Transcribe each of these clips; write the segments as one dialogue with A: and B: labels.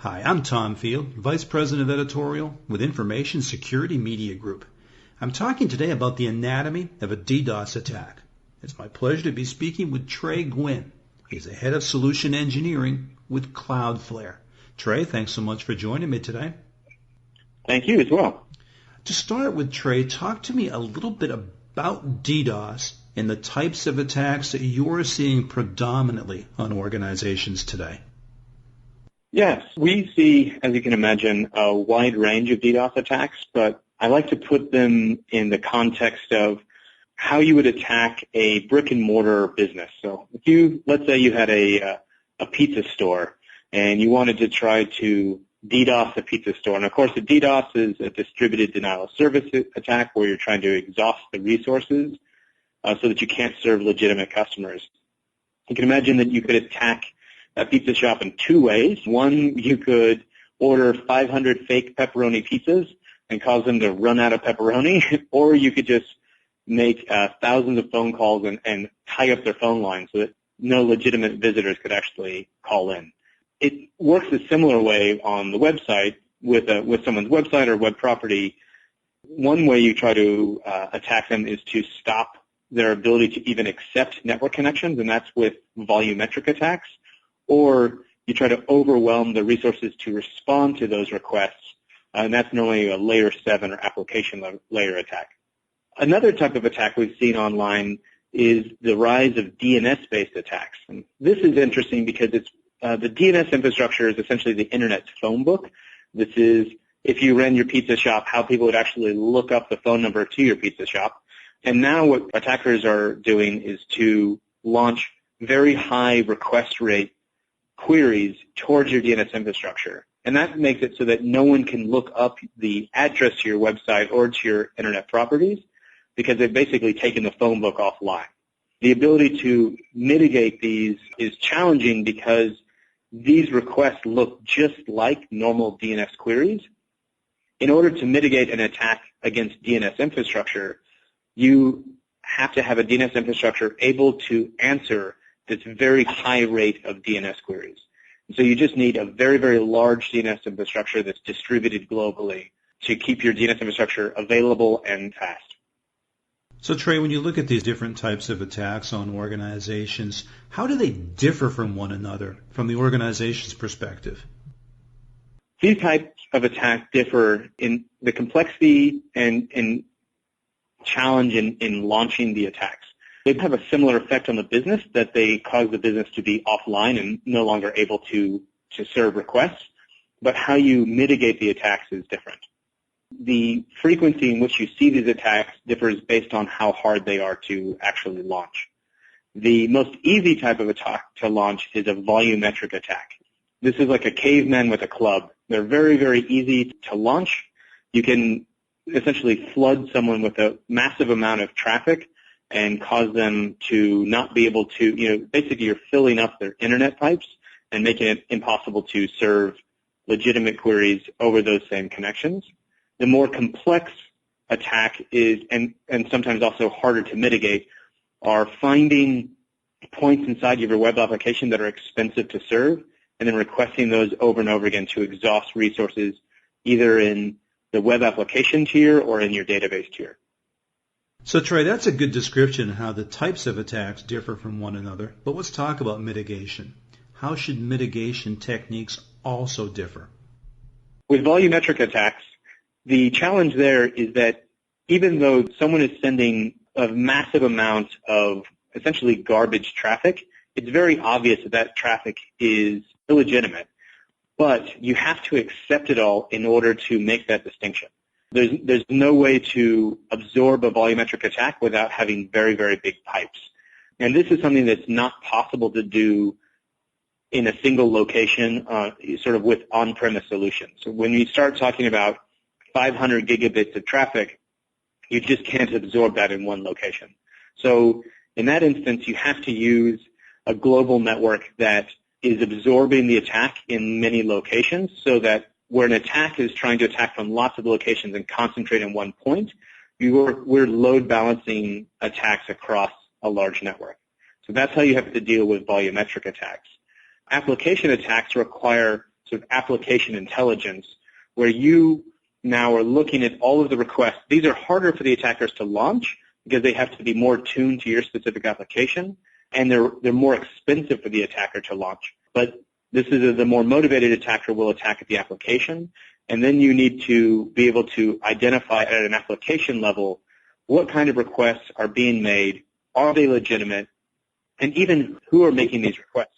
A: Hi, I'm Tom Field, Vice President of Editorial with Information Security Media Group. I'm talking today about the anatomy of a DDoS attack. It's my pleasure to be speaking with Trey Guinn. He's the Head of Solution Engineering with CloudFlare. Trey, thanks so much for joining me today.
B: Thank you as well.
A: To start with, Trey, talk to me a little bit about DDoS and the types of attacks that you're seeing predominantly on organizations today.
B: Yes, we see, as you can imagine, a wide range of DDoS attacks, but I like to put them in the context of how you would attack a brick-and-mortar business. So let's say you had a pizza store and you wanted to try to DDoS a pizza store. And, of course, a DDoS is a distributed denial-of-service attack where you're trying to exhaust the resources so that you can't serve legitimate customers. You can imagine that you could attack a pizza shop in two ways. One, you could order 500 fake pepperoni pizzas and cause them to run out of pepperoni, or you could just make thousands of phone calls and tie up their phone lines so that no legitimate visitors could actually call in. It works a similar way on the website with someone's website or web property. One way you try to attack them is to stop their ability to even accept network connections, and that's with volumetric attacks. Or you try to overwhelm the resources to respond to those requests, and that's normally a layer 7 or application layer attack. Another type of attack we've seen online is the rise of DNS-based attacks. And this is interesting because it's the DNS infrastructure is essentially the Internet's phone book. This is, if you ran your pizza shop, how people would actually look up the phone number to your pizza shop. And now what attackers are doing is to launch very high request rate queries towards your DNS infrastructure. And that makes it so that no one can look up the address to your website or to your Internet properties because they've basically taken the phone book offline. The ability to mitigate these is challenging because these requests look just like normal DNS queries. In order to mitigate an attack against DNS infrastructure, you have to have a DNS infrastructure able to answer this very high rate of DNS queries. And so you just need a very, very large DNS infrastructure that's distributed globally to keep your DNS infrastructure available and fast.
A: So, Trey, when you look at these different types of attacks on organizations, how do they differ from one another from the organization's perspective?
B: These types of attacks differ in the complexity and challenge in launching the attacks. They have a similar effect on the business that they cause the business to be offline and no longer able to serve requests, but how you mitigate the attacks is different. The frequency in which you see these attacks differs based on how hard they are to actually launch. The most easy type of attack to launch is a volumetric attack. This is like a caveman with a club. They're very, very easy to launch. You can essentially flood someone with a massive amount of traffic and cause them to not be able to, basically you're filling up their internet pipes and making it impossible to serve legitimate queries over those same connections. The more complex attack is, and sometimes also harder to mitigate, are finding points inside of your web application that are expensive to serve and then requesting those over and over again to exhaust resources either in the web application tier or in your database tier.
A: So, Trey, that's a good description of how the types of attacks differ from one another. But let's talk about mitigation. How should mitigation techniques also differ?
B: With volumetric attacks, the challenge there is that even though someone is sending a massive amount of essentially garbage traffic, it's very obvious that that traffic is illegitimate. But you have to accept it all in order to make that distinction. There's no way to absorb a volumetric attack without having very, very big pipes. And this is something that's not possible to do in a single location, sort of with on-premise solutions. So when you start talking about 500 gigabits of traffic, you just can't absorb that in one location. So in that instance, you have to use a global network that is absorbing the attack in many locations so that where an attack is trying to attack from lots of locations and concentrate in one point, we're load balancing attacks across a large network. So that's how you have to deal with volumetric attacks. Application attacks require sort of application intelligence, where you now are looking at all of the requests. These are harder for the attackers to launch because they have to be more tuned to your specific application, and they're more expensive for the attacker to launch. But this is the more motivated attacker will attack at the application, and then you need to be able to identify at an application level what kind of requests are being made, are they legitimate, and even who are making these requests.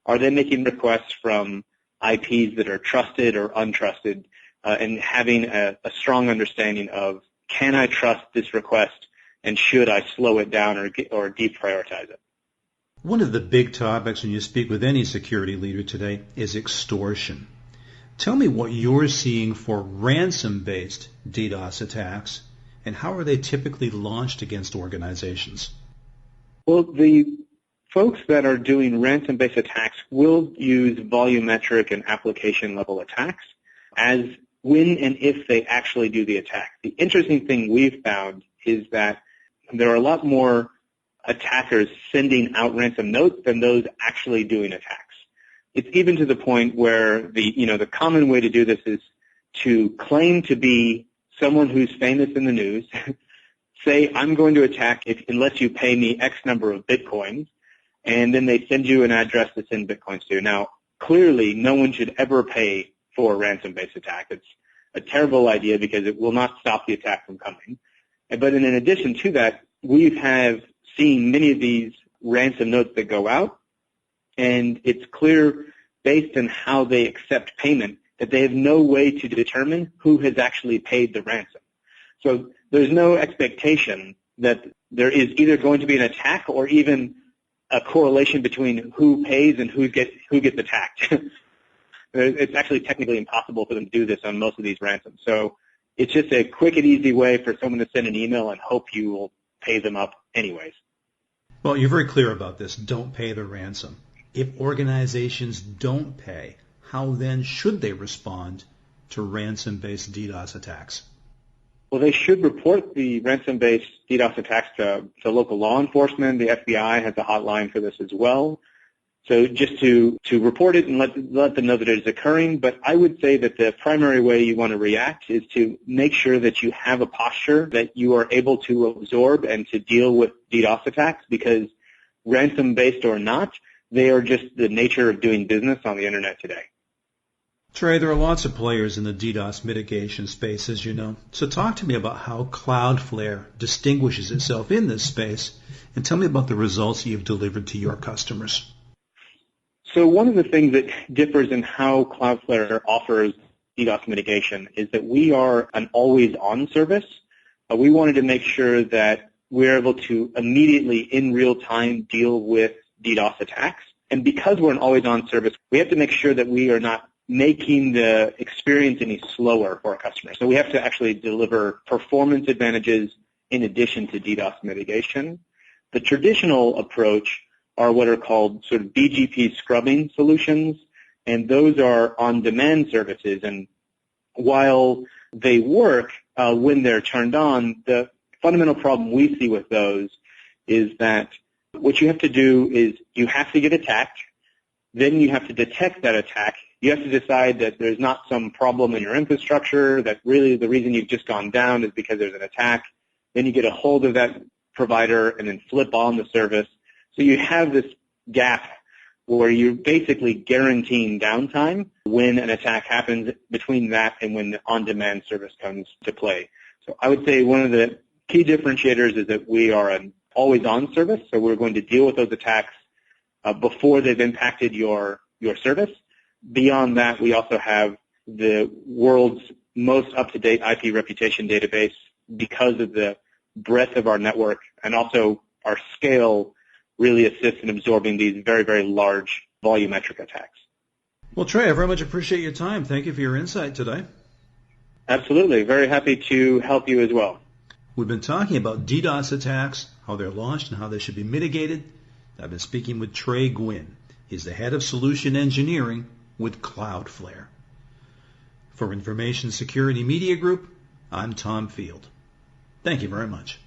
B: Are they making requests from IPs that are trusted or untrusted, and having a strong understanding of, can I trust this request and should I slow it down or deprioritize it?
A: One of the big topics when you speak with any security leader today is extortion. Tell me what you're seeing for ransom-based DDoS attacks, and how are they typically launched against organizations?
B: Well, the folks that are doing ransom-based attacks will use volumetric and application-level attacks as when and if they actually do the attack. The interesting thing we've found is that there are a lot more attackers sending out ransom notes than those actually doing attacks. It's even to the point where the common way to do this is to claim to be someone who's famous in the news, say, I'm going to attack unless you pay me X number of Bitcoins, and then they send you an address to send Bitcoins to. Now, clearly, no one should ever pay for a ransom-based attack. It's a terrible idea because it will not stop the attack from coming. But in addition to that, we have seen many of these ransom notes that go out, and it's clear based on how they accept payment that they have no way to determine who has actually paid the ransom. So there's no expectation that there is either going to be an attack or even a correlation between who pays and who gets attacked. It's actually technically impossible for them to do this on most of these ransoms. So it's just a quick and easy way for someone to send an email and hope you will pay them up anyways.
A: Well, you're very clear about this. Don't pay the ransom. If organizations don't pay, how then should they respond to ransom-based DDoS attacks?
B: Well, they should report the ransom-based DDoS attacks to local law enforcement. The FBI has a hotline for this as well. So just to report it and let them know that it is occurring. But I would say that the primary way you want to react is to make sure that you have a posture that you are able to absorb and to deal with DDoS attacks, because ransom-based or not, they are just the nature of doing business on the Internet today.
A: Trey, there are lots of players in the DDoS mitigation space, as you know. So talk to me about how CloudFlare distinguishes itself in this space, and tell me about the results you've delivered to your customers.
B: So one of the things that differs in how CloudFlare offers DDoS mitigation is that we are an always-on service. We wanted to make sure that we're able to immediately, in real time, deal with DDoS attacks. And because we're an always-on service, we have to make sure that we are not making the experience any slower for our customers. So we have to actually deliver performance advantages in addition to DDoS mitigation. The traditional approach are what are called sort of BGP scrubbing solutions, and those are on-demand services. And while they work when they're turned on, the fundamental problem we see with those is that what you have to do is you have to get attacked, then you have to detect that attack. You have to decide that there's not some problem in your infrastructure, that really the reason you've just gone down is because there's an attack. Then you get a hold of that provider and then flip on the service. So you have this gap where you're basically guaranteeing downtime when an attack happens between that and when the on-demand service comes to play. So I would say one of the key differentiators is that we are an always-on service, so we're going to deal with those attacks before they've impacted your service. Beyond that, we also have the world's most up-to-date IP reputation database because of the breadth of our network, and also our scale really assists in absorbing these very, very large volumetric attacks.
A: Well, Trey, I very much appreciate your time. Thank you for your insight today.
B: Absolutely. Very happy to help you as well.
A: We've been talking about DDoS attacks, how they're launched, and how they should be mitigated. I've been speaking with Trey Guinn. He's the head of solution engineering with CloudFlare. For Information Security Media Group, I'm Tom Field. Thank you very much.